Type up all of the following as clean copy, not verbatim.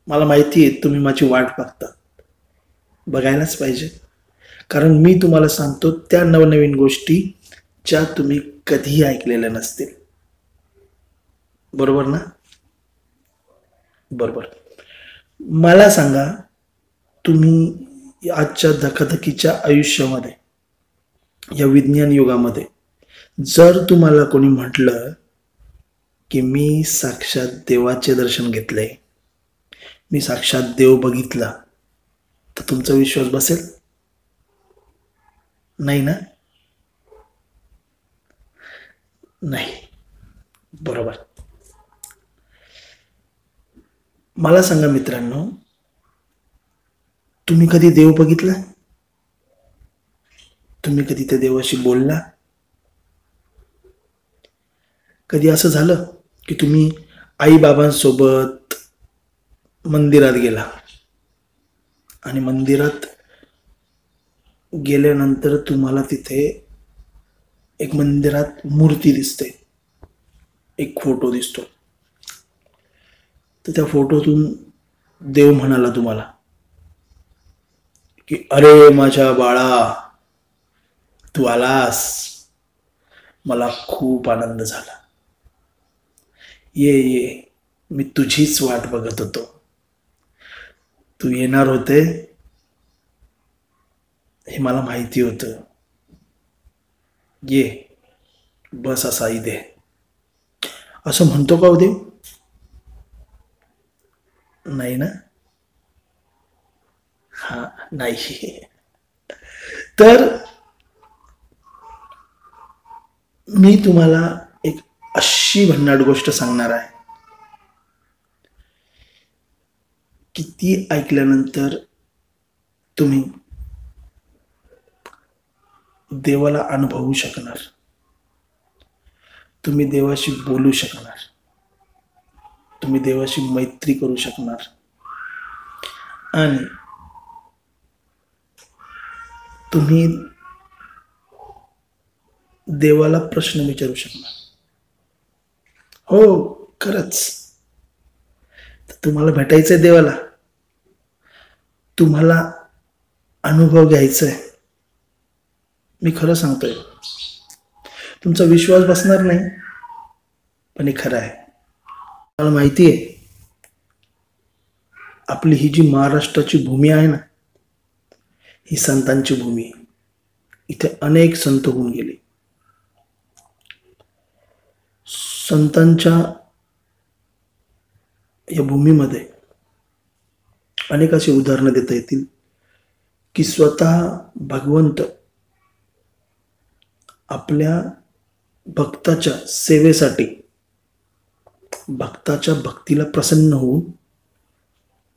मला माहिती आहे तुम्ही माझी वाट बघता, बघायलाच पाहिजे. कारण मी तुम्हाला सांगतो त्या नवनवीन गोष्टी ज्या तुम्ही कधीही ऐकलेल्या नसतील. बरोबर ना? बरोबर. मला सांगा, तुम्ही आजच्या धकाधकीच्या आयुष्यामध्ये, या विज्ञान युगामध्ये, जर तुम्हाला कोणी म्हटलं की मी साक्षात देवाचे दर्शन घेतले, मी साक्षात देव बघितला, तर तुमचा विश्वास बसेल? नाही ना? नाही. बरोबर. मला सांगा मित्रांनो, तुम्ही कधी देव बघितला? तुम्ही कधी त्या देवाशी बोलला? कधी असं झालं की तुम्ही आई बाबांसोबत मंदिरात गेला आणि मंदिरात गेल्यानंतर तुम्हाला तिथे एक मंदिरात मूर्ती दिसते, एक फोटो दिसतो, तर त्या फोटोतून देव म्हणाला तुम्हाला की अरे माझ्या बाळा, तू आलास, मला खूप आनंद झाला, ये ये, मी तुझीच वाट बघत होतो, तू येणार होते हे मला माहिती होतं, ये, बस असा इथे. असं म्हणतो का हो देव? नाही ना? हा, नाही. तर मी तुम्हाला एक अशी भन्नाट गोष्ट सांगणार आहे की ती ऐकल्यानंतर तुम्ही देवाला अनुभवू शकणार, तुम्ही देवाशी बोलू शकणार, तुम्ही देवाशी मैत्री करू शकणार आणि तुम्ही देवाला प्रश्न विचारू शकणार. हो, खरंच. तर तुम्हाला भेटायचंय देवाला, तुम्हाला अनुभव घ्यायचा आहे, मी खरं सांगतोय. तुमचा विश्वास बसणार नाही, पण हे खरं आहे. मला माहिती आहे, आपली ही जी महाराष्ट्राची भूमी आहे ना, ही संतांची भूमी आहे. इथे अनेक संत होऊन गेले. संतांच्या या भूमीमध्ये अनेक अशी उदाहरणं देता येतील की स्वतः भगवंत आपल्या भक्ताच्या सेवेसाठी, भक्ताच्या भक्तीला प्रसन्न होऊन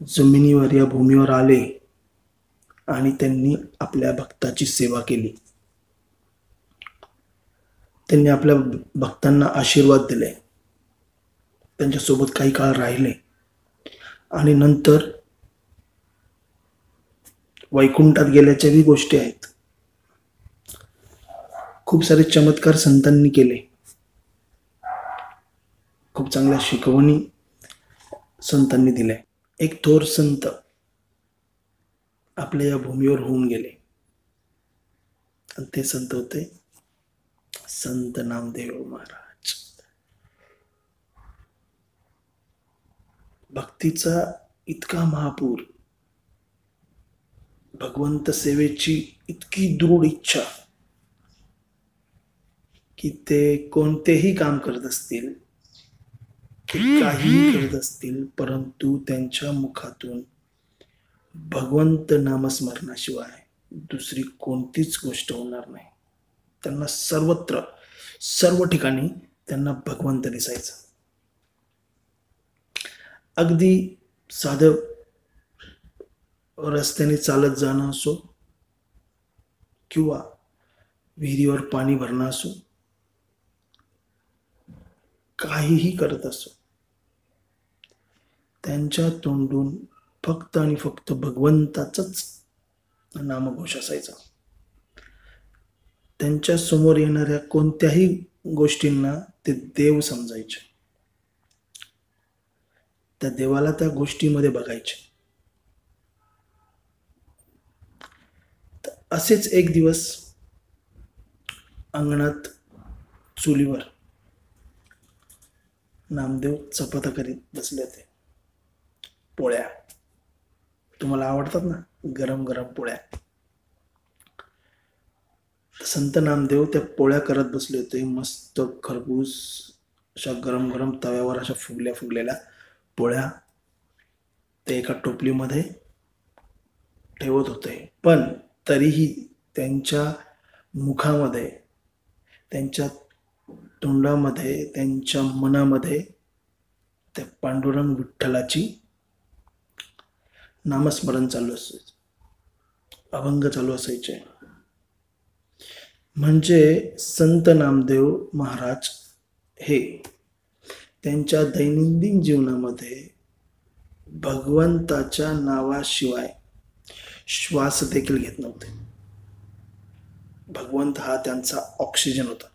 जमिनीवर, या भूमीवर आले आणि त्यांनी आपल्या भक्ताची सेवा केली. त्यांनी आपल्या भक्तांना आशीर्वाद दिले, त्यांच्यासोबत काही काळ राहिले आणि नंतर वैकुंठात गेल्याच्याही गोष्टी आहेत. खूप सारे चमत्कार संतांनी केले, खूप चांगल्या शिकवणी संतांनी दिल्या. एक थोर संत आपल्या या भूमीवर होऊन गेले आणि ते संत होते संत नामदेव महाराज. भक्तीचा इतका महापूर, भगवंत सेवेची इतकी दृढ इच्छा की ते कोणतेही काम करत असतील, काहीही करत असतील, परंतु त्यांच्या मुखातून भगवंत नामस्मरणाशिवाय दुसरी कोणतीच गोष्ट होणार नाही. त्यांना सर्वत्र, सर्व ठिकाणी त्यांना भगवंत दिसायचा. अगदी साधं रस्त्याने चालत जाणं असो किंवा विहिरीवर पाणी भरणं असो, काहीही करत असो, त्यांच्या तोंडून फक्त आणि फक्त भगवंताचंच नामघोष असायचा. त्यांच्या समोर येणाऱ्या कोणत्याही गोष्टींना ते देव समजायचे. त्या देवाला त्या गोष्टीमध्ये बघायचे. असेच एक दिवस अंगणात चुलीवर नामदेव चपात्या करीत बसले होते. पोळ्या तुम्हाला आवडतात ना, गरम गरम पोळ्या. संत नामदेव त्या पोळ्या करत बसले होते. मस्त खरपूस अशा गरम गरम तव्यावर अशा फुगल्या फुगलेल्या पोळ्या ते एका टोपलीमध्ये ठेवत होते. पण तरीही त्यांच्या मुखामध्ये, त्यांच्या तोंडामध्ये, त्यांच्या मनामध्ये त्या पांडुरंग विठ्ठलाची नामस्मरण चालू असायचे, अभंग चालू असायचे. म्हणजे संत नामदेव महाराज हे त्यांच्या दैनंदिन जीवनामध्ये भगवंताच्या नावाशिवाय श्वास देखील घेत नव्हते. भगवंत हा त्यांचा ऑक्सिजन होता.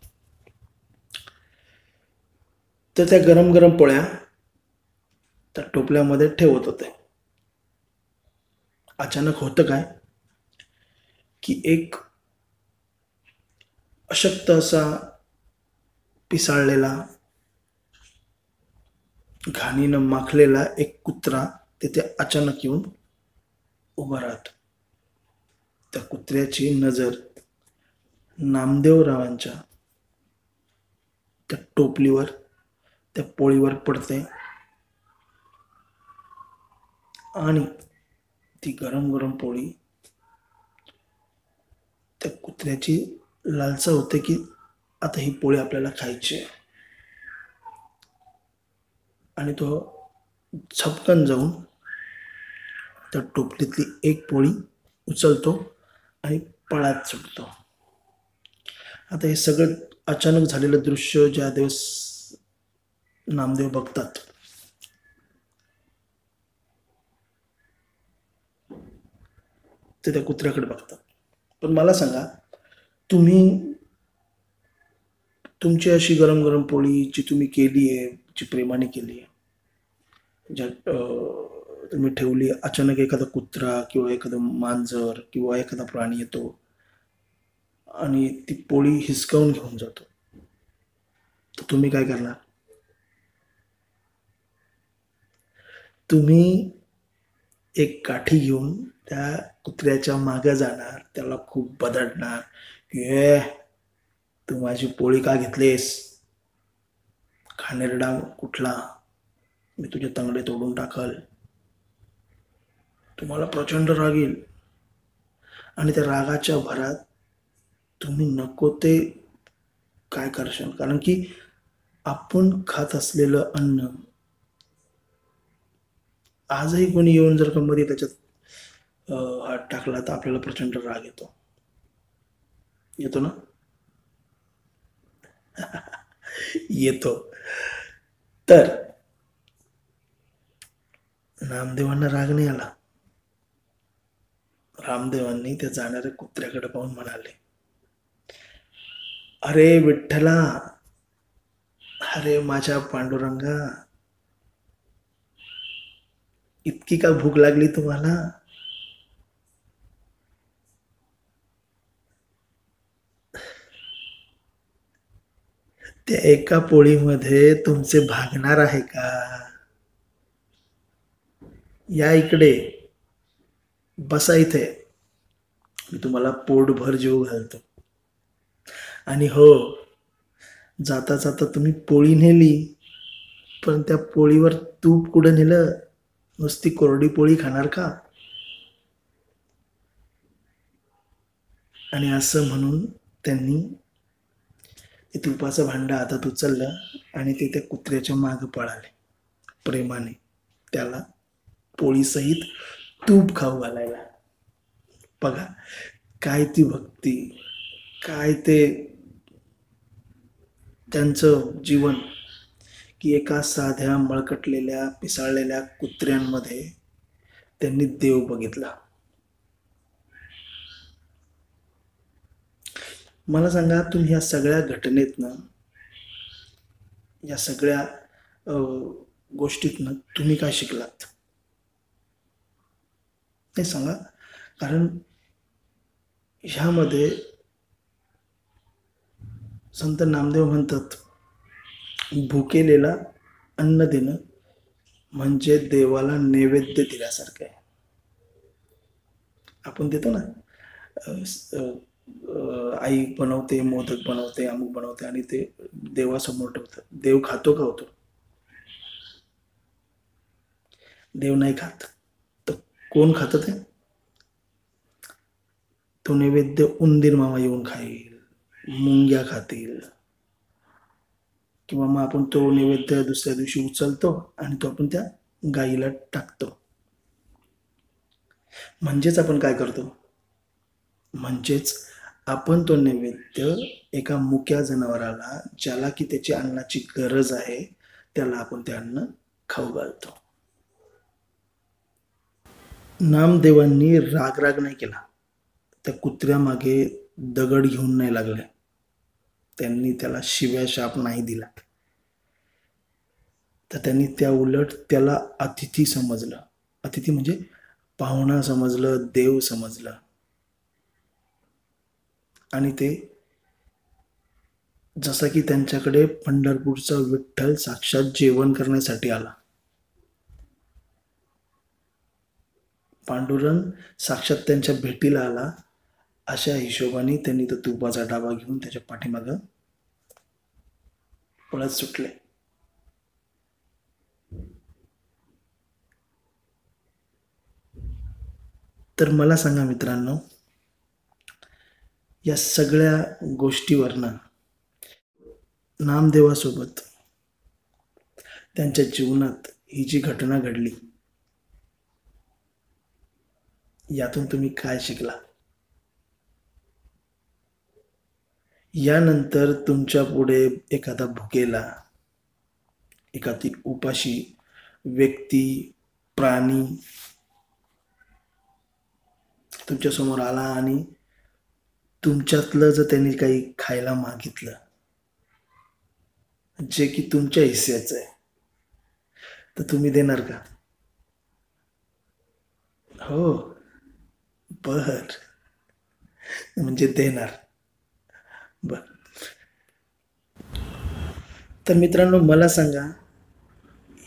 तर त्या गरम गरम पोळ्या त्या टोपल्यामध्ये ठेवत होते. अचानक होतं काय की एक अशक्त असा पिसाळलेला, घाणीनं माखलेला एक कुत्रा तिथे अचानक येऊन उभा राहतो. त्या कुत्र्याची नजर नामदेवरावांच्या त्या टोपलीवर, त्या पोळीवर पडते आणि ती गरम गरम पोळी, त्या कुत्र्याची लालसा होते की आता ही पोळी आपल्याला खायची आहे. आणि तो झपकन जाऊन त्या टोपलीतली एक पोळी उचलतो आणि पळात सुटतो. आता हे सगळं अचानक झालेलं दृश्य ज्या दिवस नामदेव बघतात, ते त्या कुत्र्याकडे बघतात. पण मला सांगा, तुम्ही तुमची अशी गरम गरम पोळी जी तुम्ही केली आहे, जी प्रेमाने केली आहे, ज्यात तुम्ही ठेवली, अचानक एखादा कुत्रा किंवा एखादं मांजर किंवा एखादा प्राणी येतो आणि ती पोळी हिसकावून घेऊन जातो, तर तुम्ही काय करणार? तुम्ही एक काठी घेऊन त्या कुत्र्याच्या मागे जाणार, त्याला खूप बदडणार की ए, तू माझी पोळी का घेतलीस, घाणेरडा कुठला, मी तुझे तंगडे तोडून टाकल. तुम्हाला प्रचंड राग येईल आणि त्या रागाच्या भरात तुम्ही नको ते काय करशाल. कारण की आपण खात असलेलं अन्न आजही कोणी येऊन जर का मध्ये त्याच्यात हात टाकला तर आपल्याला प्रचंड राग येतो. येतो ना? येतो. तर नामदेवांना राग नाही आला. रामदेवांनी त्या जाणाऱ्या कुत्र्याकडे पाहून म्हणाले, अरे विठ्ठला, अरे माझ्या पांडुरंगा, इतकी का भूक लागली तुम्हाला? त्या एका पोळीमध्ये तुमचे भागणार आहे का? या इकडे, बसा इथे, मी तुम्हाला पोटभर जेवू घालतो. आणि हो, जाता जाता तुम्ही पोळी नेली, पण त्या पोळीवर तूप कुठं नेलं? नुसती कोरडी पोळी खाणार का? आणि असं म्हणून त्यांनी ते तुपाचं भांडं हातात उचललं आणि ते त्या कुत्र्याच्या मागे पळाले, प्रेमाने त्याला पोळीसहित तूप खाऊ घालायला. बघा काय ती भक्ती, काय ते त्यांचं जीवन, की एका साध्या मळकटलेल्या पिसाळलेल्या कुत्र्यांमध्ये त्यांनी देव बघितला. मला सांगा, तुम्ही ह्या सगळ्या घटनेतनं, या सगळ्या गोष्टीतनं तुम्ही काय शिकलात ते सांगा. कारण ह्यामध्ये संत नामदेव म्हणतात, भुकेलेला अन्न देणं म्हणजे देवाला नैवेद्य दिल्यासारखं आहे. आपण देतो ना, आई बनवते, मोदक बनवते, अमुक बनवते आणि ते देवासमोर ठेवतात. देव खातो का होतो? देव नाही खात. तर कोण खातं ते? तो नैवेद्य उंदीर मामा येऊन खाईल, मुंग्या खातील, किंवा मग आपण तो नैवेद्य दुसऱ्या दिवशी उचलतो आणि तो आपण त्या गाईला टाकतो. म्हणजेच आपण काय करतो? म्हणजेच आपण तो नैवेद्य एका मुक्या जनावराला, ज्याला की त्याची अन्नाची गरज आहे, त्याला आपण ते अन्न खाऊ घालतो. नामदेवांनी राग नाही केला. त्या कुत्र्यामागे दगड घेऊन नाही लागले. त्यांनी त्याला शिव्या शाप नाही दिला. तर त्यांनी त्या उलट त्याला अतिथी समजलं. अतिथी म्हणजे पाहुणा समजलं, देव समजलं. आणि ते जसं की त्यांच्याकडे पंढरपूरचा विठ्ठल साक्षात जेवण करण्यासाठी आला. पांडुरंग साक्षात त्यांच्या भेटीला आला, अशा हिशोबाने त्यांनी तो तुपाचा डाबा घेऊन त्याच्या पाठीमागं पळत सुटले. तर मला सांगा मित्रांनो, या सगळ्या गोष्टीवरनं नामदेवासोबत त्यांच्या जीवनात ही जी घटना घडली, यातून तुम्ही काय शिकला? यानंतर तुमच्या पुढे एखादा भुकेला, एखादी उपाशी व्यक्ती, प्राणी तुमच्या समोर आला आणि तुमच्यातलं जर त्यांनी काही खायला मागितलं, जे की तुमच्या हिस्स्याचं आहे, तर तुम्ही देणार का? हो. बर. म्हणजे देणार. बर. तर मित्रांनो, मला सांगा,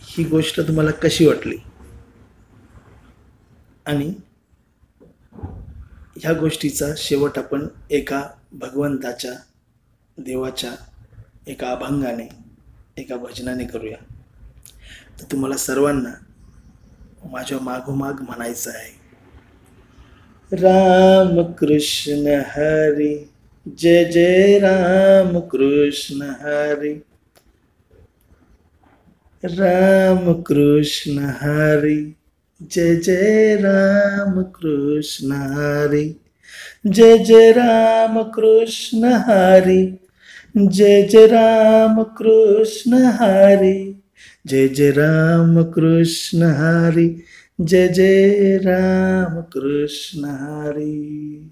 ही गोष्ट तुम्हाला कशी वाटली? आणि ह्या गोष्टीचा शेवट आपण एका भगवंताच्या, देवाच्या एका अभंगाने, एका भजनाने करूया. तर तुम्हाला सर्वांना माझ्या मागोमाग म्हणायचं आहे, राम कृष्ण हरी, जय जय राम कृष्ण हरी, राम कृष्ण हरी, जय जय राम कृष्ण हरी, जय जय राम कृष्ण हरी, जय जय राम कृष्ण हरी, जय जय राम कृष्ण हरी, जय जय राम कृष्ण हरी.